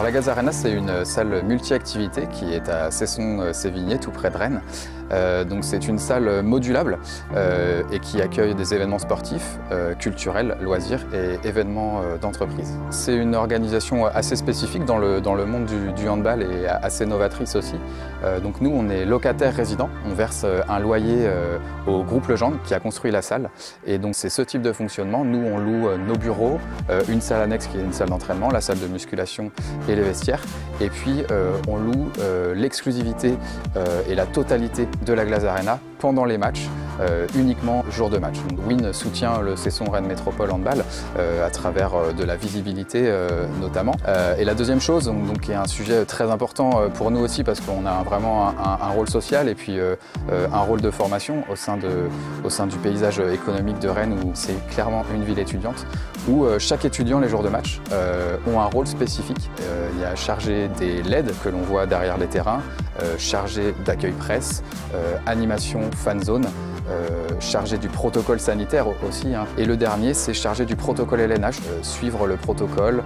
la Glace Arena, c'est une salle multi-activité qui est à Cesson-Sévigné, tout près de Rennes. Donc c'est une salle modulable et qui accueille des événements sportifs, culturels, loisirs et événements d'entreprise. C'est une organisation assez spécifique dans le monde du handball et assez novatrice aussi. Donc nous, on est locataire résident, on verse un loyer au groupe Legendre qui a construit la salle. Et donc c'est ce type de fonctionnement. Nous, on loue nos bureaux, une salle annexe qui est une salle d'entraînement, la salle de musculation et les vestiaires. Et puis on loue l'exclusivité et la totalité de la Glace Arena pendant les matchs, uniquement jour de match. Donc, Win soutient le Cesson Rennes Métropole Handball à travers de la visibilité notamment. Et la deuxième chose, donc, qui est un sujet très important pour nous aussi parce qu'on a vraiment un rôle social et puis un rôle de formation au sein du paysage économique de Rennes où c'est clairement une ville étudiante où chaque étudiant les jours de match ont un rôle spécifique. Il y a chargé des LED que l'on voit derrière les terrains, chargé d'accueil presse, animation fan zone, chargé du protocole sanitaire aussi. Et le dernier, c'est chargé du protocole LNH, suivre le protocole,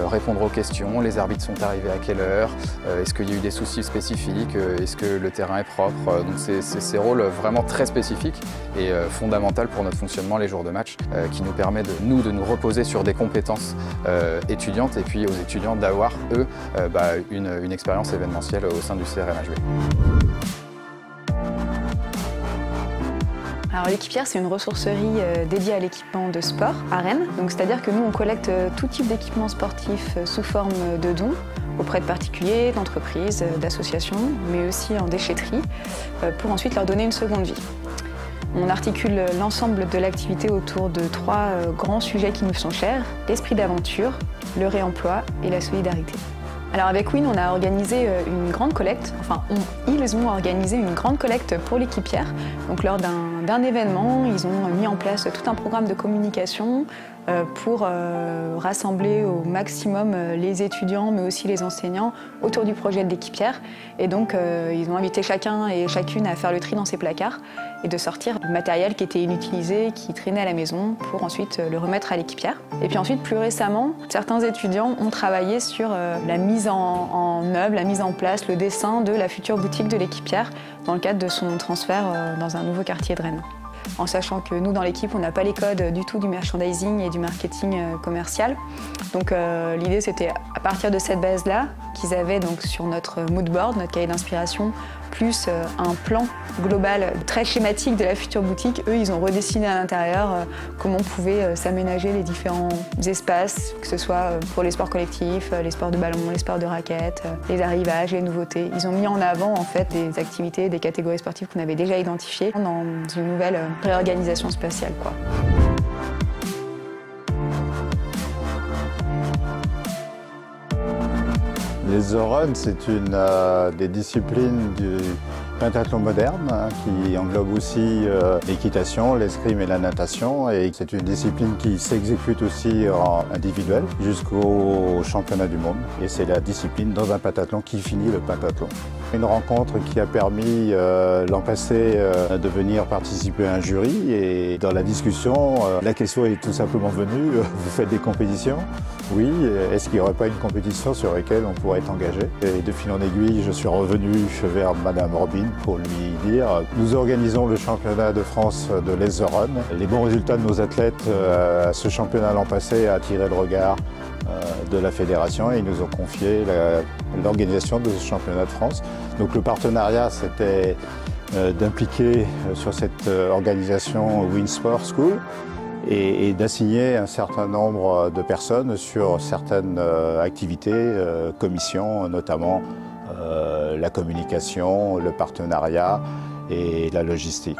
répondre aux questions, les arbitres sont arrivés à quelle heure, est-ce qu'il y a eu des soucis spécifiques, est-ce que le terrain est propre. Donc c'est ces rôles vraiment très spécifiques et fondamentaux pour notre fonctionnement les jours de match, qui nous permet de nous reposer sur des compétences étudiantes et puis aux étudiants d'avoir, eux, une expérience événementielle au sein du CRMHB. Alors l'Équipière, c'est une ressourcerie dédiée à l'équipement de sport à Rennes. Donc c'est-à-dire que nous, on collecte tout type d'équipements sportifs sous forme de dons auprès de particuliers, d'entreprises, d'associations, mais aussi en déchetterie, pour ensuite leur donner une seconde vie. On articule l'ensemble de l'activité autour de trois grands sujets qui nous sont chers: l'esprit d'aventure, le réemploi et la solidarité. Alors avec Win, on a organisé une grande collecte, ils ont organisé une grande collecte pour l'Équipière. Donc lors d'un événement, ils ont mis en place tout un programme de communication pour rassembler au maximum les étudiants, mais aussi les enseignants, autour du projet de l'Équipière. Et donc ils ont invité chacun et chacune à faire le tri dans ses placards et de sortir du matériel qui était inutilisé, qui traînait à la maison, pour ensuite le remettre à l'Équipière. Et puis ensuite, plus récemment, certains étudiants ont travaillé sur la mise en œuvre, la mise en place, le dessin de la future boutique de l'Équipière dans le cadre de son transfert dans un nouveau quartier de Rennes. En sachant que nous, dans l'équipe, on n'a pas les codes du tout du merchandising et du marketing commercial. Donc l'idée, c'était à partir de cette base-là, qu'ils avaient donc sur notre mood board, notre cahier d'inspiration, plus un plan global très schématique de la future boutique. Eux, ils ont redessiné à l'intérieur comment on pouvait s'aménager les différents espaces, que ce soit pour les sports collectifs, les sports de ballon, les sports de raquettes, les arrivages, les nouveautés. Ils ont mis en avant en fait des activités, des catégories sportives qu'on avait déjà identifiées dans une nouvelle réorganisation spatiale, quoi. Les Oruns, c'est une des disciplines du pentathlon moderne qui englobe aussi l'équitation, l'escrime et la natation. Et c'est une discipline qui s'exécute aussi en individuel jusqu'au championnat du monde. Et c'est la discipline dans un pentathlon qui finit le pentathlon. Une rencontre qui a permis l'an passé de venir participer à un jury. Et dans la discussion, la question est tout simplement venue, vous faites des compétitions? Oui, est-ce qu'il n'y aurait pas une compétition sur laquelle on pourrait être engagé? Et de fil en aiguille, je suis revenu vers Madame Robin pour lui dire nous organisons le championnat de France de Les Run. Les bons résultats de nos athlètes à ce championnat l'an passé a attiré le regard de la fédération et ils nous ont confié l'organisation de ce championnat de France. Donc le partenariat, c'était d'impliquer sur cette organisation Win Sport School et d'assigner un certain nombre de personnes sur certaines activités, commissions, notamment la communication, le partenariat et la logistique.